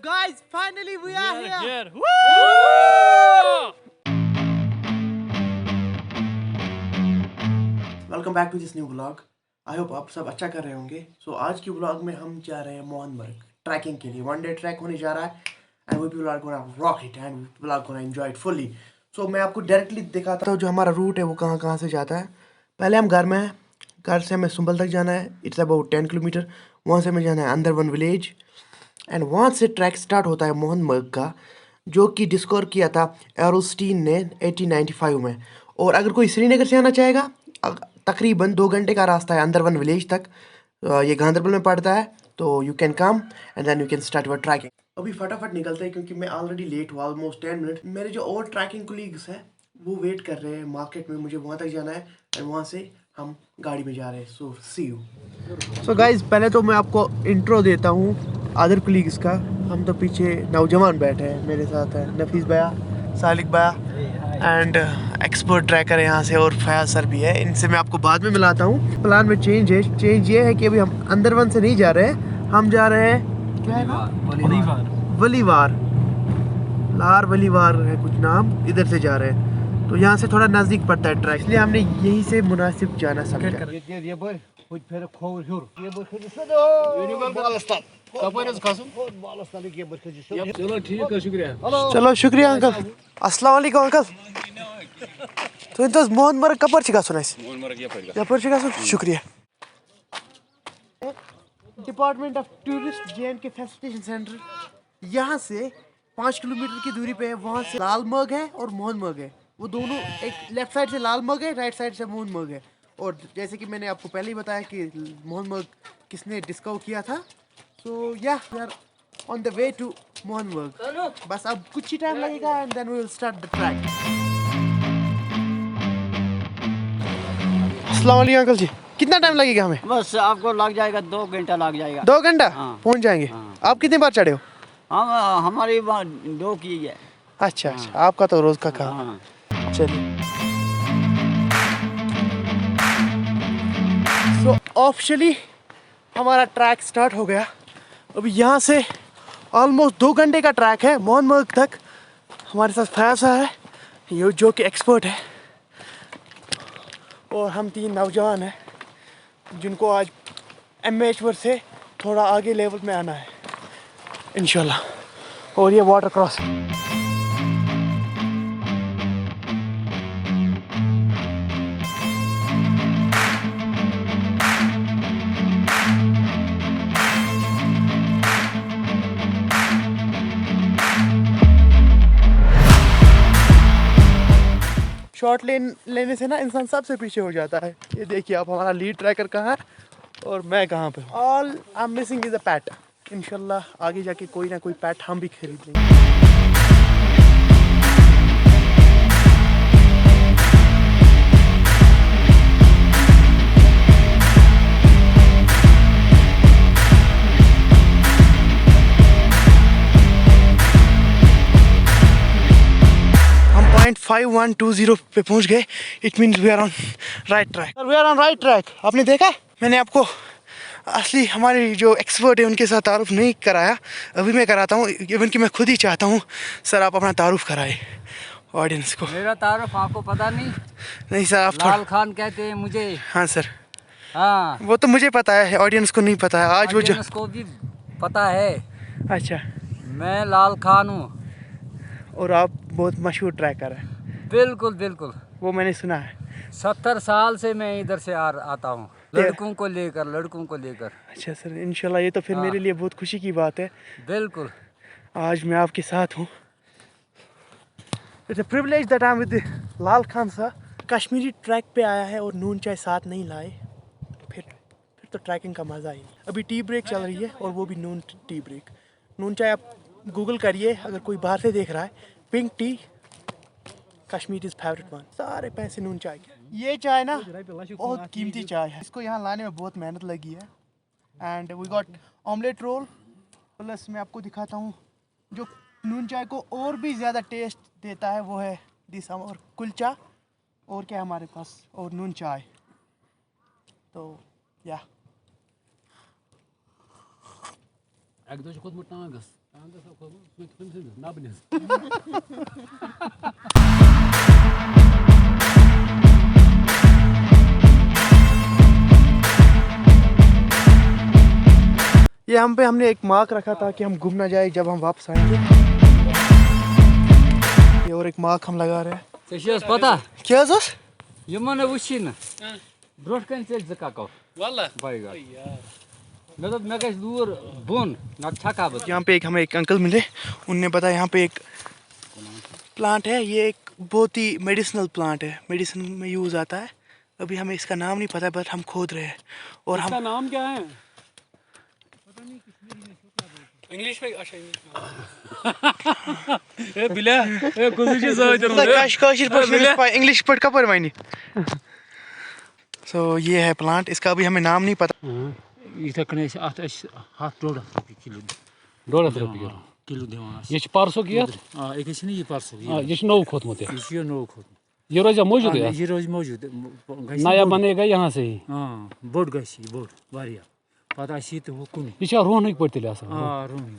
Guys, finally we are here. Welcome back to this new vlog. I hope आप सब अच्छा कर रहे होंगे। सो आज की व्लॉग में हम जा रहे हैं मोहनमर्ग ट्रैकिंग के लिए। 1 डे ट्रैक होने जा रहा है and we people are gonna rock it and people are gonna enjoy it fully. So मैं आपको डायरेक्टली दिखाता हूँ जो हमारा रूट है वो कहाँ कहाँ से जाता है। पहले हम घर में हैं, घर से हमें सुंबल तक जाना है। It's about 10 kilometre. वहाँ से हमें जाना है अंदरवन विलेज एंड वहाँ से ट्रैक स्टार्ट होता है मोहनमर्ग का, जो कि डिस्कवर किया था एरोस्टीन ने 1895 में। और अगर कोई श्रीनगर से आना चाहेगा, तकरीबन 2 घंटे का रास्ता है अंदरवन विलेज तक। ये गांधरबल में पड़ता है, तो you can come and then you can start your trekking. अभी फटाफट निकलते हैं क्योंकि मैं ऑलरेडी लेट हुआ ऑलमोस्ट 10 मिनट। मेरे जो और ट्रैकिंग कोलीग्स हैं वो वेट कर रहे हैं मार्केट में। मुझे वहाँ तक जाना है एंड वहाँ से हम गाड़ी में जा रहे हैं। सो सी यू। सो गाइज, पहले तो मैं आपको इंट्रो देता हूँ अदर कोलीग्स का। हम तो पीछे नौजवान बैठे हैं, मेरे साथ है नफीस भैया, सालिक भैया एंड एक्सपर्ट ट्रैकर यहाँ से, और फयाज सर भी है। इनसे मैं आपको बाद में मिलाता हूँ। प्लान में चेंज है। चेंज ये है कि अभी हम अंदरवन से नहीं जा रहे हैं, हम जा रहे हैं क्या है वलीवार, लार वलीवार है कुछ नाम, इधर से जा रहे हैं। तो यहाँ से थोड़ा नज़दीक पड़ता है ट्रैक, इसलिए हमने यहीं से मुनासिब जाना समझा। चलो शुक्रिया अंकल। अस्सलाम वालेकुम अंकल। तो मोहनमर्ग कपर छ गसुन यपर शुक्रिया। Department of tourist JNK facilitation centre, यहाँ से 5 किलोमीटर की दूरी पे है। वहाँ से लालमर्ग है और मोहनमर्ग है। वो दोनों, एक लेफ्ट साइड से लालमर्ग है, राइट साइड से मोहनमर्ग है। और जैसे कि मैंने आपको पहले ही बताया कि मोहनमर्ग किसने डिस्कवर किया था। So yeah we are on the way to Mohanmarg. बस अब कुछ ही टाइम लगेगा and then we will start the trek. अस्सलाम वालेकुम अंकल जी, कितना टाइम लगेगा हमें? बस आपको लग जाएगा 2 घंटा लग जाएगा। 2 घंटा? हाँ। पहुंच जाएंगे। हाँ। आप कितनी बार चढ़े हो? हम हमारी 2 की है। अच्छा अच्छा, आपका तो रोज का काम। हाँ। चलिए। सो ऑफिशियली हमारा ट्रैक स्टार्ट हो गया। अभी यहाँ से ऑलमोस्ट 2 घंटे का ट्रैक है मोहनमर्ग तक। हमारे साथ फयाज है ये जो कि एक्सपर्ट है, और हम 3 नौजवान हैं जिनको आज एमेचवर से थोड़ा आगे लेवल में आना है इंशाल्लाह। और ये वाटर क्रॉस शॉर्ट लेने से ना इंसान सबसे पीछे हो जाता है। ये देखिए आप, हमारा लीड ट्रैकर कहाँ है और मैं कहाँ पे। All I am missing is a PAT. इंशाल्लाह आगे जाके कोई ना कोई पैट हम भी खरीद लेंगे। हम 5120 पे पहुंच गए। It means we are on right track. We are on right track. आपने देखा, मैंने आपको असली हमारे जो एक्सपर्ट है उनके साथ तारुफ नहीं कराया। अभी मैं कराता हूँ, इवन कि मैं खुद ही चाहता हूँ सर आप अपना तारुफ कराए ऑडियंस को। मेरा तारुफ आपको पता नहीं? नहीं सर, आप लाल खान कहते हैं मुझे। हाँ सर, हाँ वो तो मुझे पता है, ऑडियंस को नहीं पता है। आज वो जो को भी पता है। अच्छा, मैं लाल खान हूँ। और आप बहुत मशहूर ट्रैकर हैं। बिल्कुल बिल्कुल, वो मैंने सुना है। 70 साल से मैं इधर से आता हूँ, लड़कों को लेकर। अच्छा सर, इंशाल्लाह ये तो फिर मेरे लिए बहुत खुशी की बात है। बिल्कुल, आज मैं आपके साथ हूँ। It's a privilege that I am with Lal Khan sir. Kashmiri track पे आया है और नून चाय साथ नहीं लाए, फिर तो ट्रैकिंग का मज़ा ही। अभी टी ब्रेक चल रही है और वो भी नून टी ब्रेक। नून चाय आप गूगल करिए अगर कोई बाहर से देख रहा है। Pink T Kashmir is favourite one. सारे पैसे नून चाय के। ये चाय ना बहुत कीमती चाय है, इसको यहाँ लाने में बहुत मेहनत लगी है। And we got omelette roll plus मैं आपको दिखाता हूँ जो नून चाय को और भी ज़्यादा टेस्ट देता है, वो है दिस और कुलचा। और क्या हमारे पास, और नून चाय। तो या यहाँ पे हमने एक मार्क रखा था कि हम घूम ना जाए जब हम वापस आएंगे। ये और एक मार्क हम लगा रहे हैं। पता क्या दोस्त ये मैंने वुची ना ब्रोड कन चल जकाको वाला बाईगा मतलब मैं कह दूर बोन ना छका बस यहाँ पे हमें एक अंकल मिले, उनने बताया यहाँ पे एक प्लांट है, ये एक बहुत ही मेडिसिनल प्लांट है, मेडिसिन में यूज़ आता है। अभी हमें इसका नाम नहीं पता बट हम खोद रहे हैं। और इसका हम नाम क्या है इंग्लिश में अच्छा ए बिला ए कुछ इंग्लिश पढ़ का परवानी। सो ये है प्लांट, इसका अभी हमें नाम नहीं पता। इथे कने हाथ $1.5 किलो देवाना ये परसों किया हां एक नहीं ये परसों हां ये नौ खोत मत है ये नौ खोत ये रोज मौजूद है ये रोज मौजूद नया बनेगा यहाँ से हां बोर्ड गसी बोर्ड वारिया पता सी तो कुनी ये रोहन पड़ते ले हां रोहन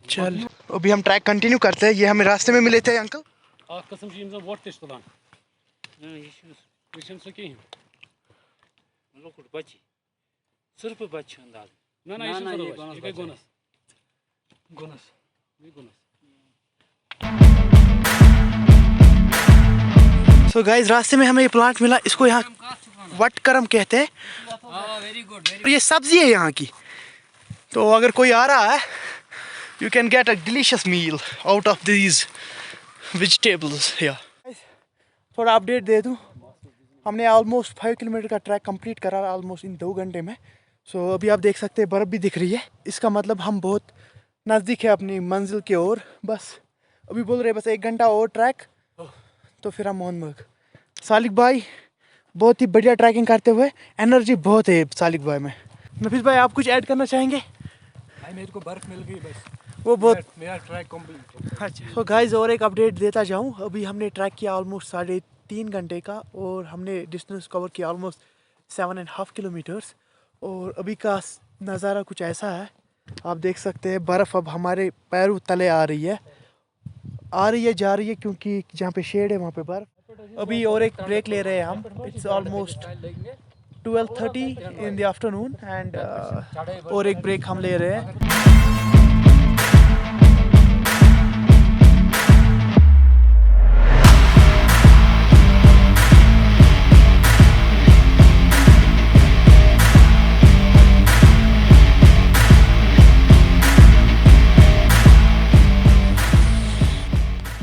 चल अभी हम ट्रैक कंटिन्यू करते हैं। ये हमें रास्ते में मिले थे अंकल। आ कसम से इनसे वोट टेस्ट तुलान ये सो के लोकुट बच्ची सिर्फ बच्चे अंदाज ना ना ये गोनस ये गोनस सो गाइस रास्ते में हमें ये प्लांट मिला, इसको यहाँ वटकरम कहते हैं। वेरी गुड ये सब्जी है यहाँ की, तो अगर कोई आ रहा है you can get a delicious meal out of these vegetables here. थोड़ा अपडेट दे दूँ, हमने ऑलमोस्ट 5 किलोमीटर का ट्रैक कंप्लीट करा ऑलमोस्ट इन 2 घंटे में। सो अभी आप देख सकते हैं बर्फ़ भी दिख रही है, इसका मतलब हम बहुत नज़दीक है अपनी मंजिल की ओर। बस अभी बोल रहे बस 1 घंटा और ट्रैक तो फिर हम मोहनमर्ग। सालिक भाई बहुत ही बढ़िया ट्रैकिंग करते हुए, एनर्जी बहुत है सालिक भाई में। नफीस भाई आप कुछ ऐड करना चाहेंगे? भाई मेरे को बर्फ मिल गई बस वो बहुत मेरा ट्रैक कंप्लीट। अच्छा तो गाइस और एक अपडेट देता जाऊँ, अभी हमने ट्रैक किया ऑलमोस्ट 3.5 घंटे का और हमने डिस्टेंस कवर किया ऑलमोस्ट 7.5 किलोमीटर्स। और अभी का नज़ारा कुछ ऐसा है, आप देख सकते हैं बर्फ़ अब हमारे पैरों तले आ रही है जा रही है क्योंकि जहाँ पे शेड है वहाँ पे बर्फ़। अभी और एक ब्रेक ले रहे हैं हम, it's almost 12:30 in the afternoon and और एक ब्रेक हम ले रहे हैं।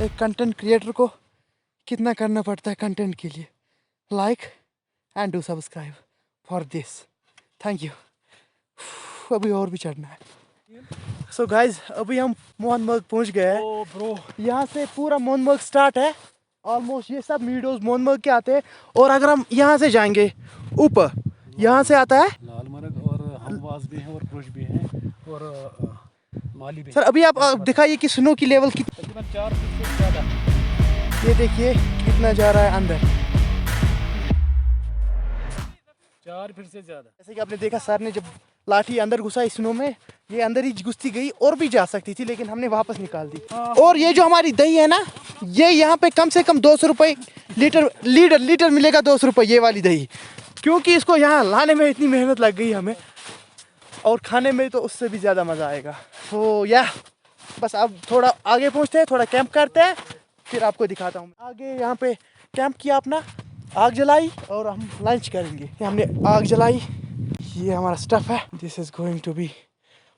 एक कंटेंट क्रिएटर को कितना करना पड़ता है कंटेंट के लिए, like and do subscribe for this, thank you. अभी और भी चढ़ना है। सो गाइज अभी हम मोहनमर्ग पहुंच गए हैं। यहाँ से पूरा मोहनमर्ग स्टार्ट है ऑलमोस्ट, ये सब वीडियोस मोहनमर्ग के आते हैं। और अगर हम यहाँ से जाएंगे ऊपर, यहाँ से आता है लालमर्ग और हमवास भी हैं और क्रुश भी हैं और माली भी। सर अभी आप दिखाइए कि स्नो की लेवल कितनी, तकरीबन 4 फीट से ज़्यादा। ये देखिए कितना जा रहा है अंदर, 4 फीट से ज़्यादा। जैसे कि आपने देखा सर ने जब लाठी अंदर घुसा स्नो में, ये अंदर ही घुसती गई और भी जा सकती थी लेकिन हमने वापस निकाल दी। और ये जो हमारी दही है ना, ये यहाँ पे कम से कम 200 रुपये लीटर मिलेगा, 200 रुपये ये वाली दही, क्योंकि इसको यहाँ लाने में इतनी मेहनत लग गई हमें और खाने में तो उससे भी ज़्यादा मज़ा आएगा। तो या बस अब थोड़ा आगे पहुँचते हैं, थोड़ा कैंप करते हैं, फिर आपको दिखाता हूँ। आगे यहाँ पे कैंप किया अपना, आग जलाई और हम लंच करेंगे। हमने आग जलाई, ये हमारा स्टफ है, this is going to be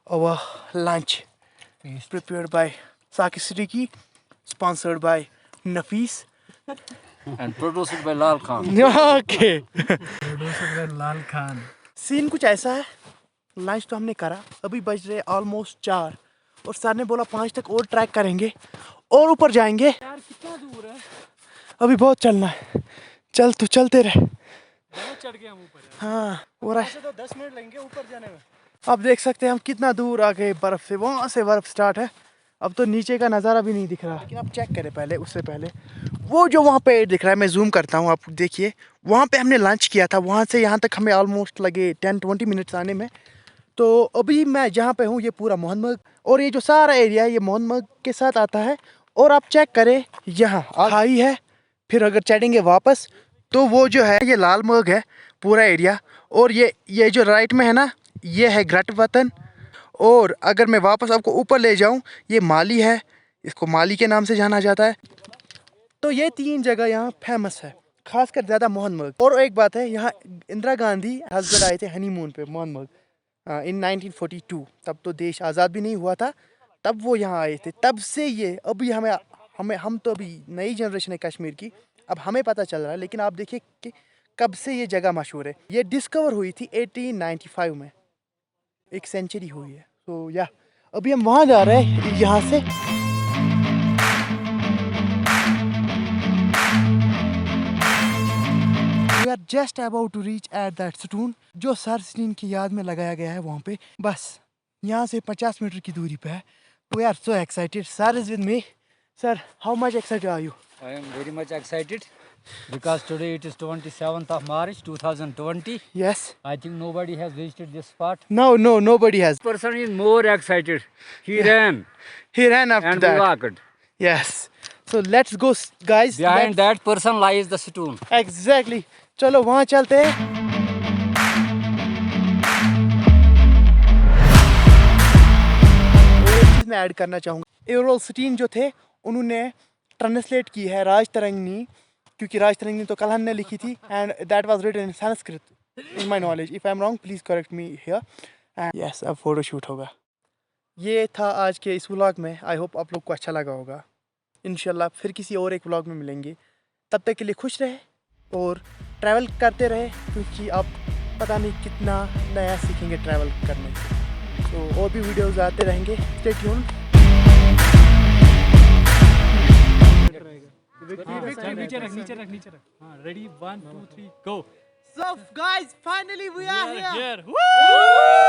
our lunch prepared by Saki Siddiqui, sponsored by Nafees and produced by Lal Khan. Okay producer by Lal Khan. Scene कुछ ऐसा है, लंच तो हमने करा, अभी बज रहे ऑलमोस्ट 4 और सर ने बोला 5 तक और ट्रैक करेंगे और ऊपर जाएंगे। यार कितना दूर है, अभी बहुत चलना है, चल तू चलते रहे। बहुत चढ़ गए हम ऊपर। हाँ और ऐसे तो 10 मिनट लगेंगे ऊपर जाने में। आप देख सकते हैं हम कितना दूर आ गए बर्फ़ से, वहाँ से बर्फ़ स्टार्ट है, अब तो नीचे का नज़ारा भी नहीं दिख रहा। लेकिन आप चेक करें पहले, उससे पहले वो जो वहाँ पे दिख रहा है, मैं जूम करता हूँ, आप देखिए वहाँ पे हमने लंच किया था, वहाँ से यहाँ तक हमें ऑलमोस्ट लगे 10-20 मिनट्स आने में। तो अभी मैं जहाँ पे हूँ ये पूरा मोहनमर्ग, और ये जो सारा एरिया है ये मोहनमर्ग के साथ आता है। और आप चेक करें यहाँ खाई है, फिर अगर चढ़ेंगे वापस तो वो जो है ये लालमर्ग है पूरा एरिया। और ये जो राइट में है ना ये है ग्रेट वतन। और अगर मैं वापस आपको ऊपर ले जाऊँ ये माली है, इसको माली के नाम से जाना जाता है। तो ये 3 जगह यहाँ फेमस है, खासकर ज़्यादा मोहनमर्ग। और एक बात है यहाँ इंदिरा गांधी हस्बैंड आए थे हनीमून पे मोहनमर्ग इन 1942। तब तो देश आज़ाद भी नहीं हुआ था, तब वो यहाँ आए थे। तब से ये अभी हम तो अभी नई जनरेशन है कश्मीर की, अब हमें पता चल रहा है। लेकिन आप देखिए कि कब से ये जगह मशहूर है। ये डिस्कवर हुई थी 1895 में, एक सेंचुरी हुई है। तो या अभी हम वहाँ जा रहे हैं यहाँ से। We are just about to reach at that stone जो सर स्टीन की याद में लगाया गया है वहाँ पे। बस यहाँ से 50 मीटर की दूरी पे है। We are so excited. Sir is with me. Sir, how much excited are you? I am very much excited because today it is 27th of March 2020. Yes. I think nobody has visited this spot. No, nobody has. Person is more excited. He ran He ran after and that. we walked. Yes. So let's go, guys. Behind that person lies the stone. Exactly. चलो वहाँ चलते हैं। और एक चीज़ मैं add करना चाहूँगा, Errol Stein जो थे उन्होंने ट्रांसलेट की है राज तरंगिणी, क्योंकि राज तरंगिणी तो कलहन ने लिखी थी and that was written in Sanskrit in my knowledge. If I am wrong please correct me here. Yes, अब फोटो शूट होगा। ये था आज के इस व्लॉग में। आई होप आप लोग को अच्छा लगा होगा। इंशाल्लाह फिर किसी और एक व्लॉग में मिलेंगे। तब तक के लिए खुश रहे और ट्रैवल करते रहे, क्योंकि आप पता नहीं कितना नया सीखेंगे ट्रैवल करने से। तो और भी वीडियोस आते रहेंगे। Stay tuned. नीचे रख। हाँ, ready 1 2 3 go. So guys, finally we are here. Woo!